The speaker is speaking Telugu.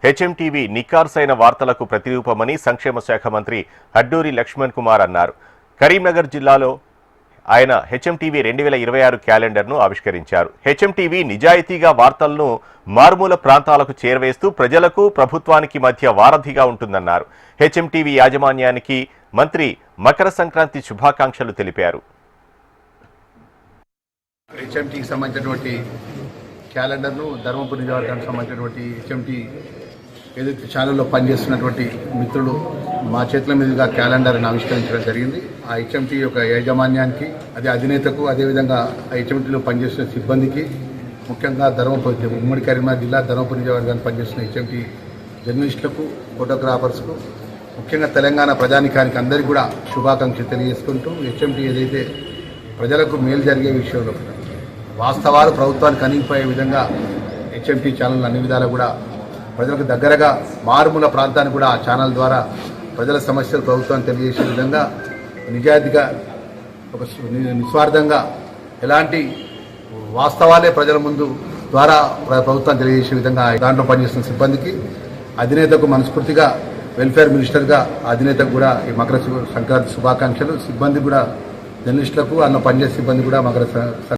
హెచ్ఎంటీవీ నిఖార్సైన వార్తలకు ప్రతిరూపమని సంక్షేమ శాఖ మంత్రి అడ్డూరి లక్ష్మణ్ కుమార్ అన్నారు. కరీంనగర్ జిల్లాలో ఆయన హెచ్ఎంటీవీ 2026 క్యాలెండర్ను ఆవిష్కరించారు. హెచ్ఎంటీవీ నిజాయితీగా వార్తలను మారుమూల ప్రాంతాలకు చేరవేస్తూ ప్రజలకు ప్రభుత్వానికి మధ్య వారధిగా ఉంటుందన్నారు. హెచ్ఎంటీవీ యాజమాన్యానికి మంత్రి మకర సంక్రాంతి శుభాకాంక్షలు తెలిపారు. హెచ్ఎంటీకి సంబంధించినటువంటి క్యాలెండర్ను ధర్మపురి నియోజకవర్గానికి సంబంధించినటువంటి హెచ్ఎంటీ ఏదైతే ఛానల్లో పనిచేస్తున్నటువంటి మిత్రులు మా చేతుల మీదుగా క్యాలెండర్ని ఆవిష్కరించడం జరిగింది. ఆ హెచ్ఎంటీ యొక్క యాజమాన్యానికి, అదే అధినేతకు, అదేవిధంగా ఆ హెచ్ఎంటీలో పనిచేస్తున్న సిబ్బందికి, ముఖ్యంగా ధర్మపురి ఉమ్మడి కరీంనగర్ జిల్లా ధర్మపురి నియోజకవర్గానికి పనిచేస్తున్న హెచ్ఎంటీ జర్నలిస్టులకు, ఫోటోగ్రాఫర్స్కు, ముఖ్యంగా తెలంగాణ ప్రజానికానికి అందరికీ కూడా శుభాకాంక్షలు తెలియజేసుకుంటూ హెచ్ఎంటీ ఏదైతే ప్రజలకు మేలు జరిగే విషయంలో వాస్తవాలు ప్రభుత్వానికి అణిగిపోయే విధంగా హెచ్ఎంటీ ఛానల్ అన్ని విధాలు కూడా ప్రజలకు దగ్గరగా మారుమూల ప్రాంతానికి కూడా ఆ ఛానల్ ద్వారా ప్రజల సమస్యలు ప్రభుత్వాన్ని తెలియజేసే విధంగా నిజాయితీగా ఒక నిస్వార్థంగా ఎలాంటి వాస్తవాలే ప్రజల ముందు ద్వారా ప్రభుత్వాన్ని తెలియజేసే విధంగా దాంట్లో పనిచేస్తున్న సిబ్బందికి, అధినేతకు మనస్ఫూర్తిగా వెల్ఫేర్ మినిస్టర్గా అధినేతకు కూడా ఈ మకర సంక్రాంతి శుభాకాంక్షలు. సిబ్బంది కూడా, జర్నలిస్టులకు, అందులో పనిచేసే సిబ్బంది కూడా మకర